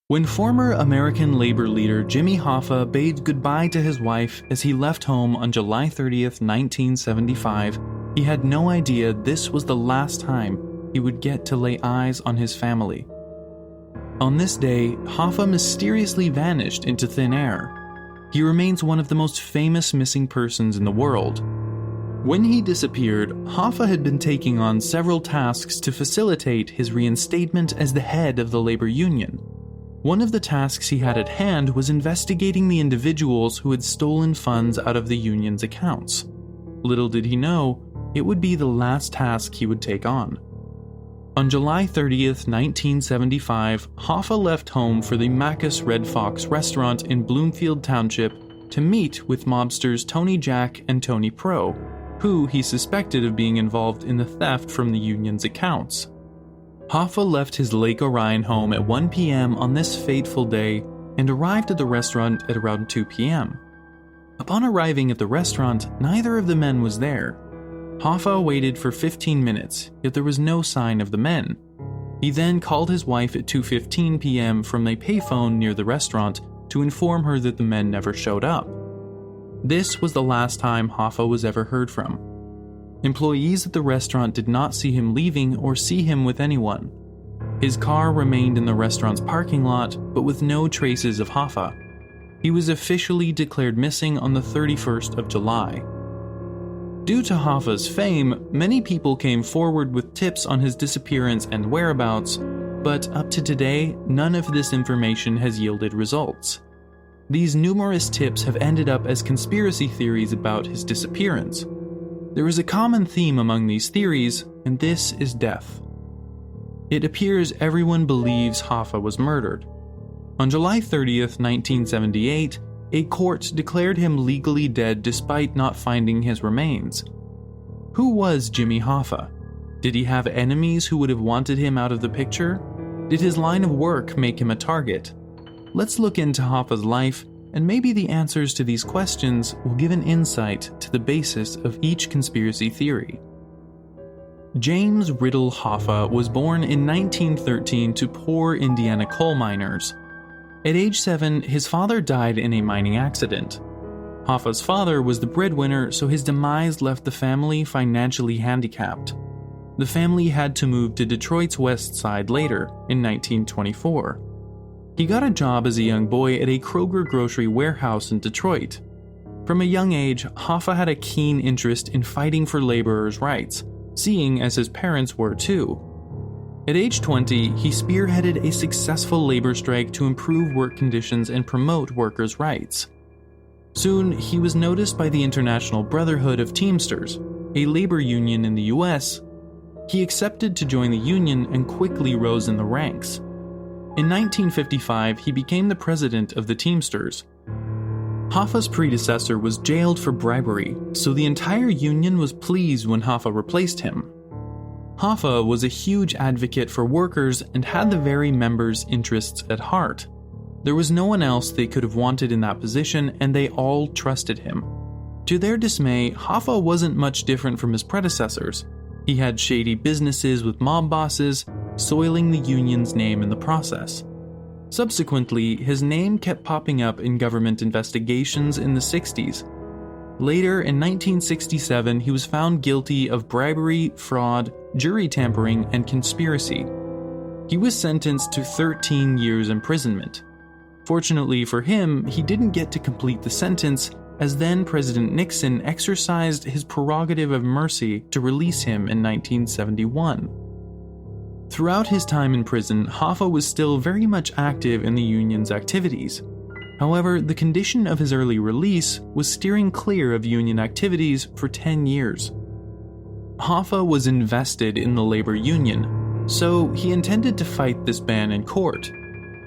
When former American labor leader Jimmy Hoffa bade goodbye to his wife as he left home on July 30th, 1975, he had no idea this was the last time he would get to lay eyes on his family. On this day, Hoffa mysteriously vanished into thin air. He remains one of the most famous missing persons in the world. When he disappeared, Hoffa had been taking on several tasks to facilitate his reinstatement as the head of the labor union. One of the tasks he had at hand was investigating the individuals who had stolen funds out of the union's accounts. Little did he know, it would be the last task he would take on. On July 30th, 1975, Hoffa left home for the Macus Red Fox restaurant in Bloomfield Township to meet with mobsters Tony Jack and Tony Pro, who he suspected of being involved in the theft from the union's accounts. Hoffa left his Lake Orion home at 1 p.m. on this fateful day and arrived at the restaurant at around 2 p.m. Upon arriving at the restaurant, neither of the men was there. Hoffa waited for 15 minutes, yet there was no sign of the men. He then called his wife at 2:15 p.m. from a payphone near the restaurant to inform her that the men never showed up. This was the last time Hoffa was ever heard from. Employees at the restaurant did not see him leaving or see him with anyone. His car remained in the restaurant's parking lot, but with no traces of Hoffa. He was officially declared missing on the 31st of July. Due to Hoffa's fame, many people came forward with tips on his disappearance and whereabouts, but up to today, none of this information has yielded results. These numerous tips have ended up as conspiracy theories about his disappearance. There is a common theme among these theories, and this is death. It appears everyone believes Hoffa was murdered. On July 30th, 1978, a court declared him legally dead despite not finding his remains. Who was Jimmy Hoffa? Did he have enemies who would have wanted him out of the picture? Did his line of work make him a target? Let's look into Hoffa's life, and maybe the answers to these questions will give an insight to the basis of each conspiracy theory. James Riddle Hoffa was born in 1913 to poor Indiana coal miners. At age 7, his father died in a mining accident. Hoffa's father was the breadwinner, so his demise left the family financially handicapped. The family had to move to Detroit's West Side later, in 1924. He got a job as a young boy at a Kroger grocery warehouse in Detroit. From a young age, Hoffa had a keen interest in fighting for laborers' rights, seeing as his parents were too. At age 20, he spearheaded a successful labor strike to improve work conditions and promote workers' rights. Soon, he was noticed by the International Brotherhood of Teamsters, a labor union in the US. He accepted to join the union and quickly rose in the ranks. In 1955, he became the president of the Teamsters. Hoffa's predecessor was jailed for bribery, so the entire union was pleased when Hoffa replaced him. Hoffa was a huge advocate for workers and had the very members' interests at heart. There was no one else they could have wanted in that position, and they all trusted him. To their dismay, Hoffa wasn't much different from his predecessors. He had shady businesses with mob bosses, soiling the union's name in the process. Subsequently, his name kept popping up in government investigations in the 60s. Later, in 1967, he was found guilty of bribery, fraud, jury tampering, and conspiracy. He was sentenced to 13 years imprisonment. Fortunately for him, he didn't get to complete the sentence, as then President Nixon exercised his prerogative of mercy to release him in 1971. Throughout his time in prison, Hoffa was still very much active in the union's activities. However, the condition of his early release was steering clear of union activities for 10 years. Hoffa was invested in the labor union, so he intended to fight this ban in court.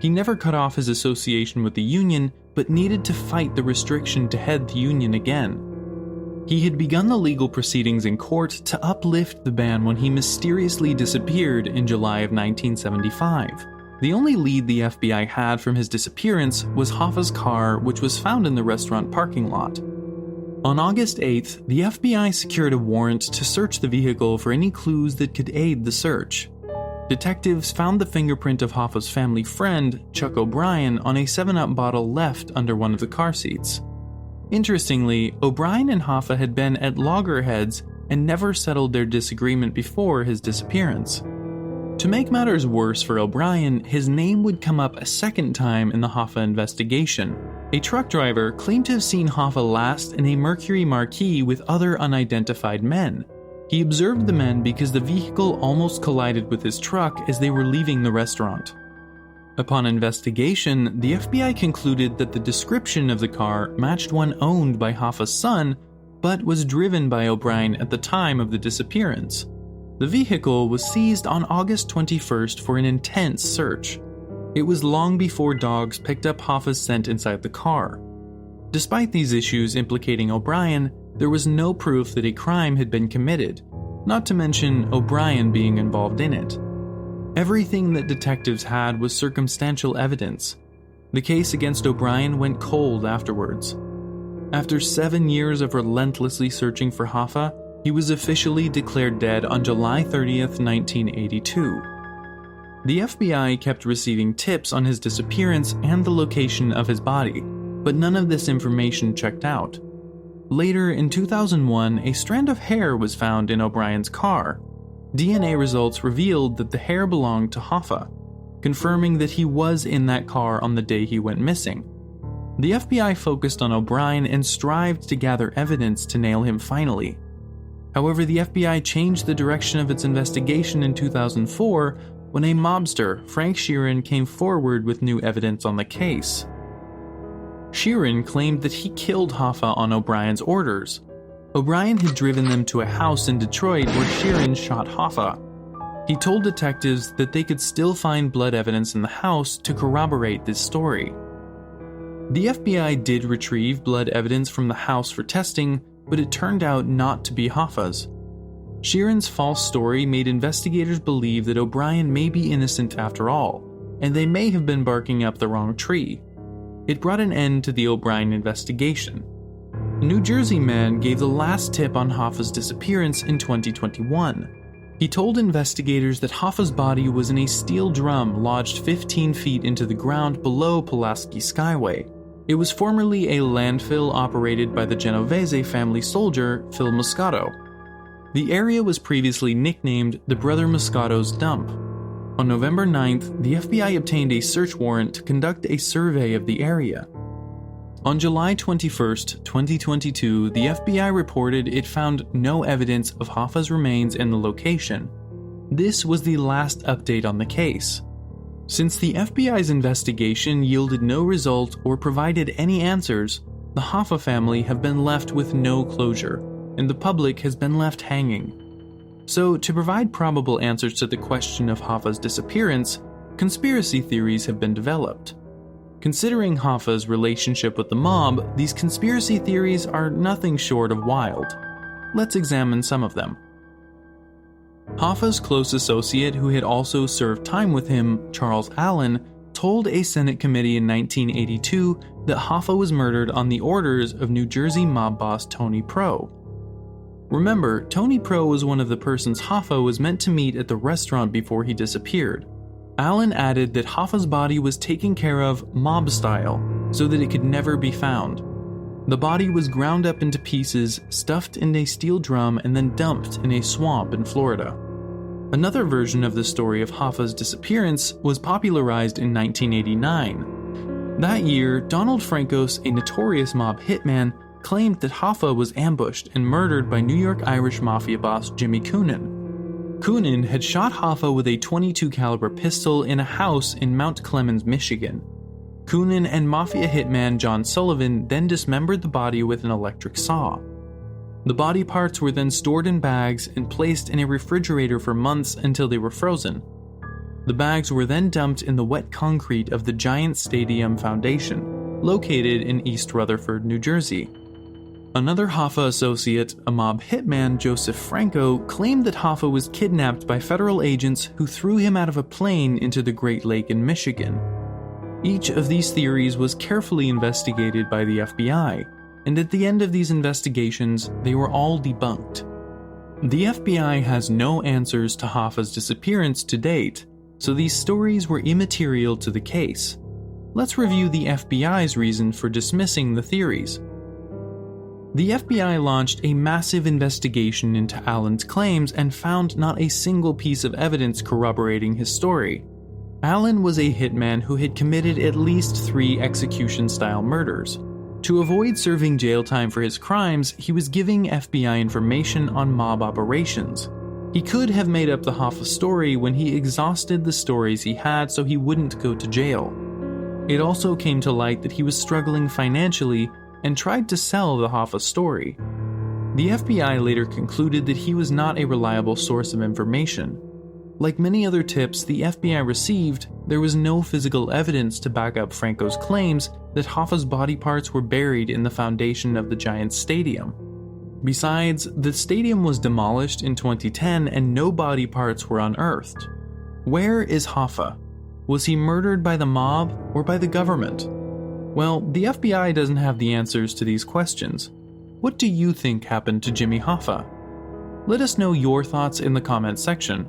He never cut off his association with the union, but needed to fight the restriction to head the union again. He had begun the legal proceedings in court to uplift the ban when he mysteriously disappeared in July of 1975. The only lead the FBI had from his disappearance was Hoffa's car, which was found in the restaurant parking lot. On August 8th, the FBI secured a warrant to search the vehicle for any clues that could aid the search. Detectives found the fingerprint of Hoffa's family friend, Chuck O'Brien, on a 7-Up bottle left under one of the car seats. Interestingly, O'Brien and Hoffa had been at loggerheads and never settled their disagreement before his disappearance. To make matters worse for O'Brien, his name would come up a second time in the Hoffa investigation. A truck driver claimed to have seen Hoffa last in a Mercury Marquis with other unidentified men. He observed the men because the vehicle almost collided with his truck as they were leaving the restaurant. Upon investigation, the FBI concluded that the description of the car matched one owned by Hoffa's son, but was driven by O'Brien at the time of the disappearance. The vehicle was seized on August 21st for an intense search. It was long before dogs picked up Hoffa's scent inside the car. Despite these issues implicating O'Brien, there was no proof that a crime had been committed, not to mention O'Brien being involved in it. Everything that detectives had was circumstantial evidence. The case against O'Brien went cold afterwards. After 7 years of relentlessly searching for Hoffa, he was officially declared dead on July 30th, 1982. The FBI kept receiving tips on his disappearance and the location of his body, but none of this information checked out. Later, in 2001, a strand of hair was found in O'Brien's car. DNA results revealed that the hair belonged to Hoffa, confirming that he was in that car on the day he went missing. The FBI focused on O'Brien and strived to gather evidence to nail him finally. However, the FBI changed the direction of its investigation in 2004 when a mobster, Frank Sheeran, came forward with new evidence on the case. Sheeran claimed that he killed Hoffa on O'Brien's orders. O'Brien had driven them to a house in Detroit where Sheeran shot Hoffa. He told detectives that they could still find blood evidence in the house to corroborate this story. The FBI did retrieve blood evidence from the house for testing, but it turned out not to be Hoffa's. Sheeran's false story made investigators believe that O'Brien may be innocent after all, and they may have been barking up the wrong tree. It brought an end to the O'Brien investigation. A New Jersey man gave the last tip on Hoffa's disappearance in 2021. He told investigators that Hoffa's body was in a steel drum lodged 15 feet into the ground below Pulaski Skyway. It was formerly a landfill operated by the Genovese family soldier Phil Moscato. The area was previously nicknamed the Brother Moscato's Dump. On November 9th, the FBI obtained a search warrant to conduct a survey of the area. On July 21st, 2022, the FBI reported it found no evidence of Hoffa's remains in the location. This was the last update on the case. Since the FBI's investigation yielded no result or provided any answers, the Hoffa family have been left with no closure, and the public has been left hanging. So, to provide probable answers to the question of Hoffa's disappearance, conspiracy theories have been developed. Considering Hoffa's relationship with the mob, these conspiracy theories are nothing short of wild. Let's examine some of them. Hoffa's close associate, who had also served time with him, Charles Allen, told a Senate committee in 1982 that Hoffa was murdered on the orders of New Jersey mob boss Tony Pro. Remember, Tony Pro was one of the persons Hoffa was meant to meet at the restaurant before he disappeared. Allen added that Hoffa's body was taken care of mob style, so that it could never be found. The body was ground up into pieces, stuffed in a steel drum, and then dumped in a swamp in Florida. Another version of the story of Hoffa's disappearance was popularized in 1989. That year, Donald Francos, a notorious mob hitman, claimed that Hoffa was ambushed and murdered by New York Irish mafia boss Jimmy Coonan. Coonan had shot Hoffa with a .22 caliber pistol in a house in Mount Clemens, Michigan. Coonan and mafia hitman John Sullivan then dismembered the body with an electric saw. The body parts were then stored in bags and placed in a refrigerator for months until they were frozen. The bags were then dumped in the wet concrete of the Giant Stadium Foundation, located in East Rutherford, New Jersey. Another Hoffa associate, a mob hitman Joseph Franco, claimed that Hoffa was kidnapped by federal agents who threw him out of a plane into the Great Lake in Michigan. Each of these theories was carefully investigated by the FBI, and at the end of these investigations, they were all debunked. The FBI has no answers to Hoffa's disappearance to date, so these stories were immaterial to the case. Let's review the FBI's reason for dismissing the theories. The FBI launched a massive investigation into Allen's claims and found not a single piece of evidence corroborating his story. Allen was a hitman who had committed at least 3 execution-style murders. To avoid serving jail time for his crimes, he was giving FBI information on mob operations. He could have made up the Hoffa story when he exhausted the stories he had so he wouldn't go to jail. It also came to light that he was struggling financially and tried to sell the Hoffa story. The FBI later concluded that he was not a reliable source of information. Like many other tips the FBI received, there was no physical evidence to back up Franco's claims that Hoffa's body parts were buried in the foundation of the Giants Stadium. Besides, the stadium was demolished in 2010 and no body parts were unearthed. Where is Hoffa? Was he murdered by the mob or by the government? Well, the FBI doesn't have the answers to these questions. What do you think happened to Jimmy Hoffa? Let us know your thoughts in the comments section.